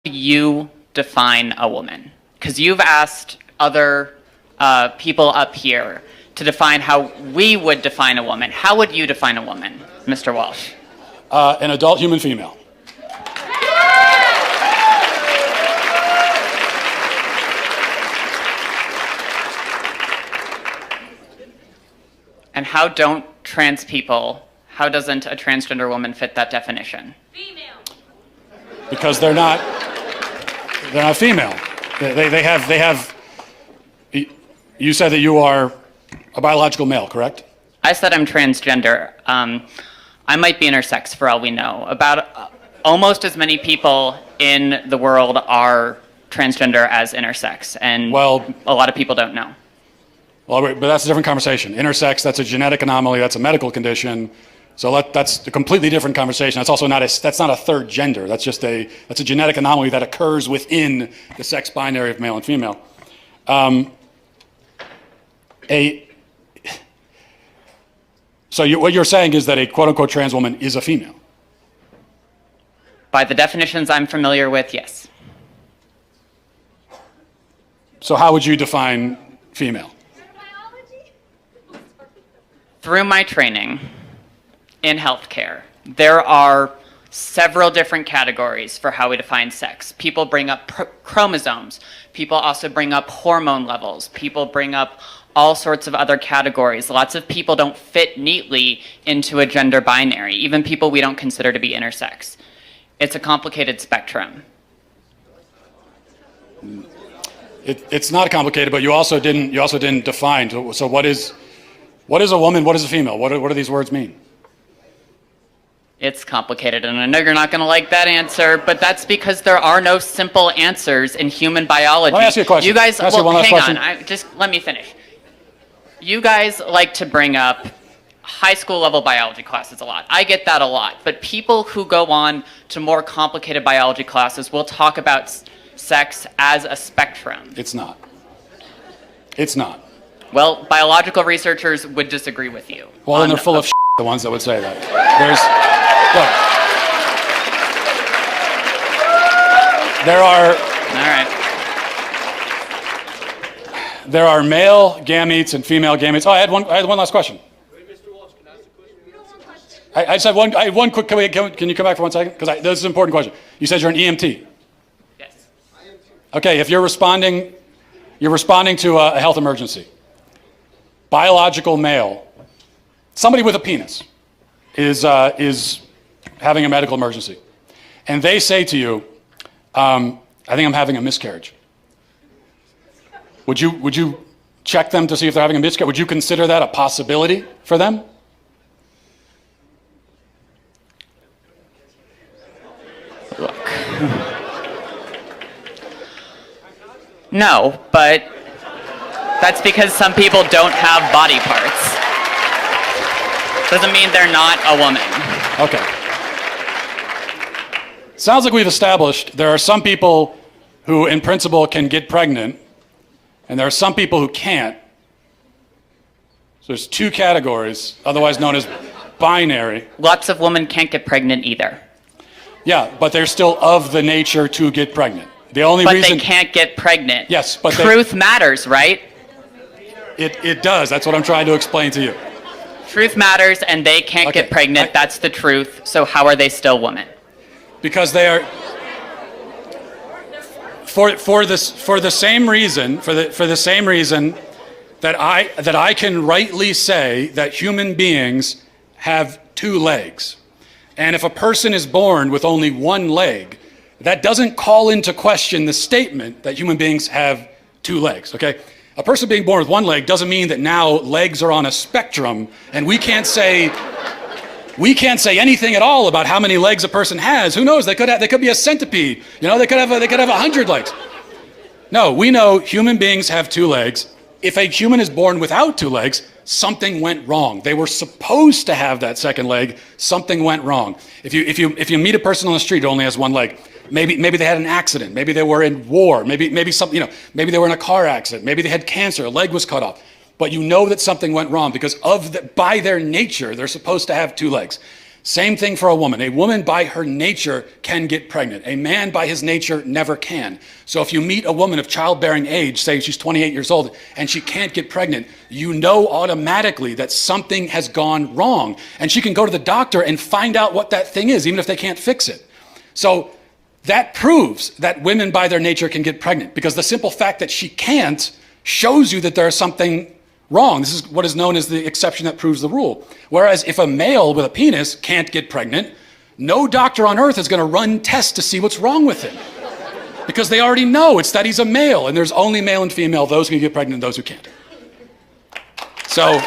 You define a woman? Because you've asked other people up here to define how we would define a woman. How would you define a woman, Mr. Walsh? An adult human female. And how don't trans people, how doesn't a transgender woman fit that definition? Female. Because they're not female. They have, you said that you are a biological male, correct? I said I'm transgender. I might be intersex for all we know. About almost as many people in the world are transgender as intersex, and Well, a lot of people don't know. Well, but that's a different conversation. Intersex, that's a genetic anomaly, that's a medical condition. So that's a completely different conversation. That's also not a third gender. That's a genetic anomaly that occurs within the sex binary of male and female. What you're saying is that a quote-unquote trans woman is a female. By the definitions I'm familiar with, yes. So how would you define female? Through my training in healthcare, there are several different categories for how we define sex. People bring up chromosomes. People also bring up hormone levels. People bring up all sorts of other categories. Lots of people don't fit neatly into a gender binary, even people we don't consider to be intersex. It's a complicated spectrum. It's not complicated, but you also didn't define. So what is a woman? What is a female? What do these words mean? It's complicated, and I know you're not going to like that answer, but that's because there are no simple answers in human biology. Let me ask you a question. You guys, Can I ask you one last question? just let me finish. You guys like to bring up high school level biology classes a lot. I get that a lot, but people who go on to more complicated biology classes will talk about sex as a spectrum. It's not. It's not. Well, biological researchers would disagree with you. Well, then they're full of the ones that would say that. There are male gametes and female gametes. Oh, I had one last question. Wait, Mr. Walsh, can I ask a question? I just had one. I had one quick. Can you come back for 1 second? Because this is an important question. You said you're an EMT. Yes. Okay, if you're responding to a health emergency. Biological male, somebody with a penis, is having a medical emergency, and they say to you, "I think I'm having a miscarriage." Would you check them to see if they're having a miscarriage? Would you consider that a possibility for them? Look. No, but that's because some people don't have body parts. Doesn't mean they're not a woman. Okay. Sounds like we've established there are some people who, in principle, can get pregnant, and there are some people who can't. So there's two categories, otherwise known as binary. Lots of women can't get pregnant either. Yeah, but they're still of the nature to get pregnant. The only But reason they can't get pregnant. Yes, but truth matters, right? It does. That's what I'm trying to explain to you. Truth matters, and they can't get pregnant. That's the truth. So how are they still women? Because they are for the same reason that I can rightly say that human beings have two legs. And if a person is born with only one leg, that doesn't call into question the statement that human beings have two legs, okay? A person being born with one leg doesn't mean that now legs are on a spectrum and we can't say anything at all about how many legs a person has. Who knows? They could be a centipede. You know, they could have 100 legs. No, we know human beings have two legs. If a human is born without two legs, something went wrong. They were supposed to have that second leg. Something went wrong. If you meet a person on the street who only has one leg, maybe they had an accident. Maybe they were in war. Maybe they were in a car accident. Maybe they had cancer. A leg was cut off. But you know that something went wrong because by their nature, they're supposed to have two legs. Same thing for a woman. A woman by her nature can get pregnant. A man by his nature never can. So if you meet a woman of childbearing age, say she's 28 years old, and she can't get pregnant, you know automatically that something has gone wrong. And she can go to the doctor and find out what that thing is, even if they can't fix it. So that proves that women by their nature can get pregnant, because the simple fact that she can't shows you that there's something wrong. This is what is known as the exception that proves the rule. Whereas if a male with a penis can't get pregnant, no doctor on earth is going to run tests to see what's wrong with him. Because they already know it's that he's a male, and there's only male and female, those who can get pregnant and those who can't. So